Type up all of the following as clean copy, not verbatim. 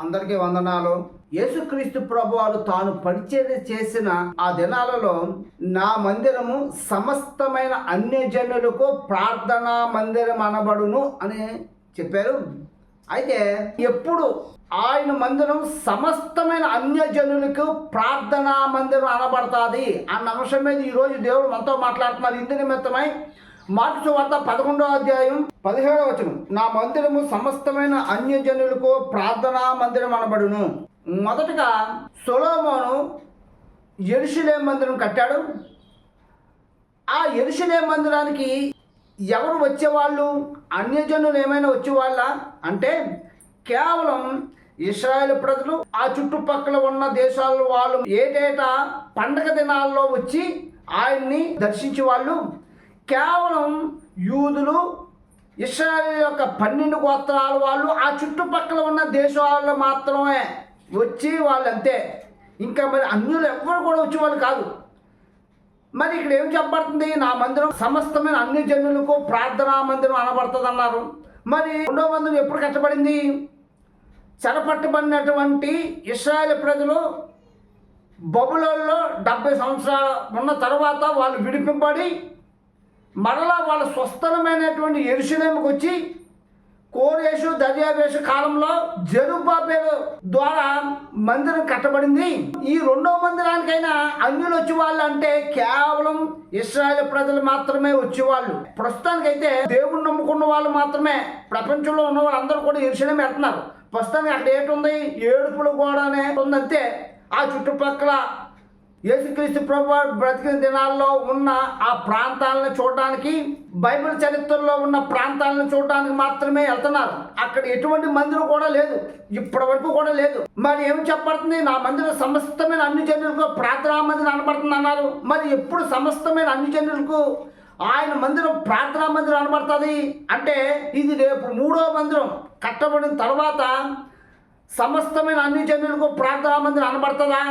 అందరికీ వందనాలు. యేసుక్రీస్తు ప్రభువారు తాను పరిచర్య చేసిన ఆ దినాలలో నా మందిరము సమస్తమైన అన్యజనులకు ప్రార్థనా మందిరం అనబడును అని చెప్పారు. అయితే ఎప్పుడు ఆయన మందిరం సమస్తమైన అన్యజనులకు ప్రార్థనా మందిరం అనబడుతుంది అన్న అంశం మీద ఈరోజు దేవుడు మనతో మాట్లాడుతున్నారు. ఇందు నిమిత్తమై మార్కు సువార్త 11వ అధ్యాయం 17వ వచనం, నా మందిరము సమస్తమైన అన్యజనులకు ప్రార్థనా మందిరం అనబడును. మొదటగా సొలొమోను యెరూషలేము మందిరం కట్టాడు. ఆ యెరూషలేము మందిరానికి ఎవరు వచ్చేవాళ్ళు? అన్యజనులు ఏమైనా వచ్చేవాళ్ళ అంటే కేవలం ఇశ్రాయేలు ప్రజలు, ఆ చుట్టుపక్కల ఉన్న దేశాల వాళ్ళు ఏటేటా పండగ దినాల్లో వచ్చి ఆయన్ని దర్శించే వాళ్ళు. కేవలం యూదులు, ఇశ్రాయేలు యొక్క 12 గోత్రాల వాళ్ళు, ఆ చుట్టుపక్కల ఉన్న దేశాల్లో మాత్రమే వచ్చి వాళ్ళు అంతే. ఇంకా మరి అన్యులు ఎవ్వరు కూడా వచ్చేవాళ్ళు కాదు. మరి ఇక్కడ ఏం చెప్పబడుతుంది? నా మందిరం సమస్తమైన అన్ని జనులకు ప్రార్థనా మందిరం అనబడుతుంది అన్నారు. మరి రెండో మందిరం ఎప్పుడు కట్టబడింది? చెరపట్టబడినటువంటి ఇశ్రాయేలు ప్రజలు బబులోనులో 70 సంవత్సరాలు ఉన్న తర్వాత వాళ్ళు విడిపింపబడి మరలా వాళ్ళ స్వస్థలమైనటువంటి యెరూషలేముకు వచ్చి కోరేషు దర్యావేషు కాలంలో జెరుబ్బాబెలు ద్వారా మందిరం కట్టబడింది. ఈ రెండో మందిరానికైనా అన్యులు వచ్చేవాళ్ళు అంటే కేవలం ఇశ్రాయేలు ప్రజలు మాత్రమే వచ్చేవాళ్ళు. ప్రస్తుతానికైతే దేవుణ్ణి నమ్ముకున్న వాళ్ళు మాత్రమే, ప్రపంచంలో ఉన్న వాళ్ళందరూ కూడా యెరూషలేము వెళ్తున్నారు. ప్రస్తుతానికి అక్కడ ఏంటుంది? ఏడుపుల గోడనే ఉందంతే. ఆ చుట్టుపక్కల యేసుక్రీస్తు ప్రభువు బ్రతికిన దినాల్లో ఉన్న ఆ ప్రాంతాలను చూడడానికి, బైబిల్ చరిత్రలో ఉన్న ప్రాంతాలను చూడడానికి మాత్రమే వెళ్తున్నారు. అక్కడ ఎటువంటి మందిరం కూడా లేదు, ఇప్పటి వరకు కూడా లేదు. మరి ఏం చెప్పబడుతుంది? నా మందిరం సమస్తమైన అన్ని జనులకు ప్రార్థనా మందిరం అనబడుతుంది అన్నారు. మరి ఎప్పుడు సమస్తమైన అన్ని జనులకు ఆయన మందిరం ప్రార్థనా మందిరం అనబడుతుంది అంటే ఇది రేపు 3వ మందిరం కట్టబడిన తర్వాత సమస్తమైన అన్ని జనులకు ప్రార్థనా మందిరం అనబడుతుందా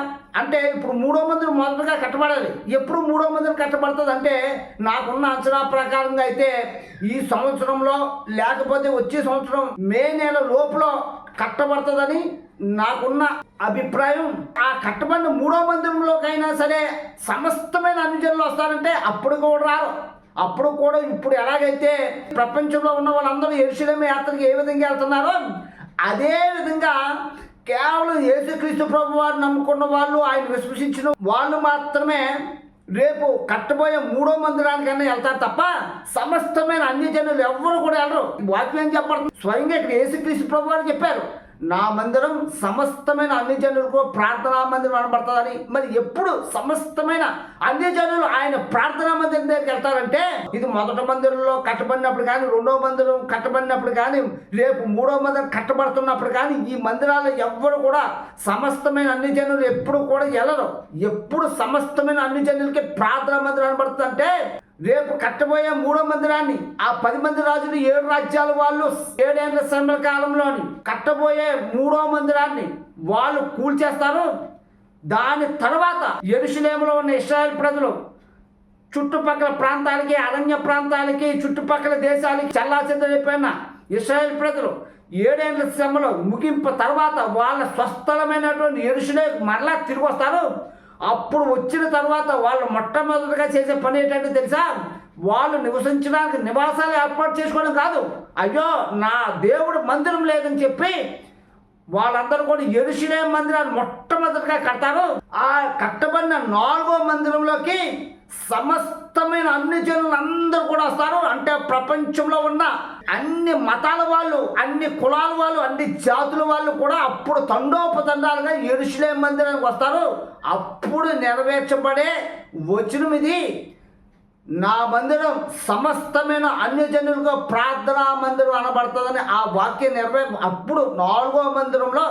అంటే ఇప్పుడు 3వ మందిరం మొదటగా కట్టబడాలి. ఎప్పుడు 3వ మందిరం కట్టబడుతుంది అంటే నాకున్న అంచనా ప్రకారంగా అయితే ఈ సంవత్సరంలో లేకపోతే వచ్చే సంవత్సరం మే నెల లోపల కట్టబడుతుందని నాకున్న అభిప్రాయం. ఆ కట్టబడిన 3వ మందిరంలోకైనా సరే సమస్తమైన అన్ని జనులు వస్తారంటే అప్పుడు కూడా రారు. అప్పుడు కూడా ఇప్పుడు ఎలాగైతే ప్రపంచంలో ఉన్న వాళ్ళందరూ యెరూషలేము యాత్రకి ఏ విధంగా వెళ్తున్నారో అదే విధంగా కేవలం యేసుక్రీస్తు ప్రభు వారిని నమ్ముకున్న వాళ్ళు, ఆయన విశ్వసించిన వాళ్ళు మాత్రమే రేపు కట్టబోయే 3వ మందిరానికన్నా వెళ్తారు తప్ప సమస్తమైన అన్ని జనులు ఎవ్వరు కూడా వెళ్ళరు. వాక్యం చెప్పడం స్వయంగా ఇక్కడ యేసుక్రీస్తు ప్రభు వారు చెప్పారు, నా మందిరం సమస్తమైన అన్ని జనులకు ప్రార్థనా మందిరం అనబడుతుందని. మరి ఎప్పుడు సమస్తమైన అన్ని జనులు ఆయన ప్రార్థనా మందిరం దగ్గరికి వెళ్తారంటే ఇది మొదటి మందిరంలో కట్టబడినప్పుడు కానీ, 2వ మందిరం కట్టబడినప్పుడు కానీ, రేపు 3వ మందిరం కట్టబడుతున్నప్పుడు కానీ ఈ మందిరాల్లో ఎవ్వరు కూడా సమస్తమైన అన్ని జనులు ఎప్పుడు కూడా వెళ్ళరు. ఎప్పుడు సమస్తమైన అన్ని జనులకి ప్రార్థనా మందిరం అనబడుతుంది అంటే రేపు కట్టబోయే 3వ మందిరాన్ని ఆ 10 మంది రాజులు 7 రాజ్యాల వాళ్ళు 7 ఏళ్ల శ్రమల కాలంలోని కట్టబోయే 3వ మందిరాన్ని వాళ్ళు కూల్చేస్తారు. దాని తర్వాత యెరూషలేములో ఉన్న ఇశ్రాయేలు ప్రజలు చుట్టుపక్కల ప్రాంతాలకి, అరణ్య ప్రాంతాలకి, చుట్టుపక్కల దేశాలకి చెల్లాచెదరైపోయిన ఇశ్రాయేలు ప్రజలు 7 ఏళ్ల శ్రమలో ముగింపు తర్వాత వాళ్ళ స్వస్థలమైనటువంటి యెరూషలేము మరలా తిరిగి వస్తారు. అప్పుడు వచ్చిన తర్వాత వాళ్ళు మొట్టమొదటిగా చేసే పని ఏంటంటే తెలుసా? వాళ్ళు నివసించడానికి నివాసాలు ఏర్పాటు చేసుకోవడం కాదు. అయ్యో నా దేవుడు మందిరం లేదని చెప్పి వాళ్ళందరూ కూడా యెరూషలేము మందిరాన్ని మొట్టమొదటిగా కడతారు. ఆ కట్టబడిన 4వ మందిరంలోకి సమస్తమైన అన్ని జనులు అందరూ కూడా వస్తారు. అంటే ప్రపంచంలో ఉన్న అన్ని మతాల వాళ్ళు, అన్ని కులాల వాళ్ళు, అన్ని జాతుల వాళ్ళు కూడా అప్పుడు తండోపతండాలుగా యెరూషలేము మందిరానికి వస్తారు. అప్పుడు నెరవేర్చబడే వచనం ఇది, నా మందిరం సమస్తమైన అన్యజనులకు ప్రార్థనా మందిరం అనబడుతుందని. ఆ వాక్యం అప్పుడు 4వ మందిరంలో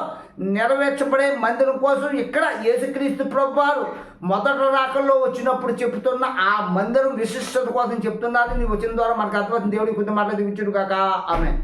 నెరవేర్చబడే మందిరం కోసం ఇక్కడ యేసుక్రీస్తు ప్రభువారు మొదటి రాకల్లో వచ్చినప్పుడు చెప్తున్న ఆ మందిరం విశిష్టత కోసం చెప్తున్నారు. నీ వచ్చిన ద్వారా మనకు అర్థమవుతుంది. దేవుడి కొద్ది మాటలు దివించును కాక. ఆమేన్.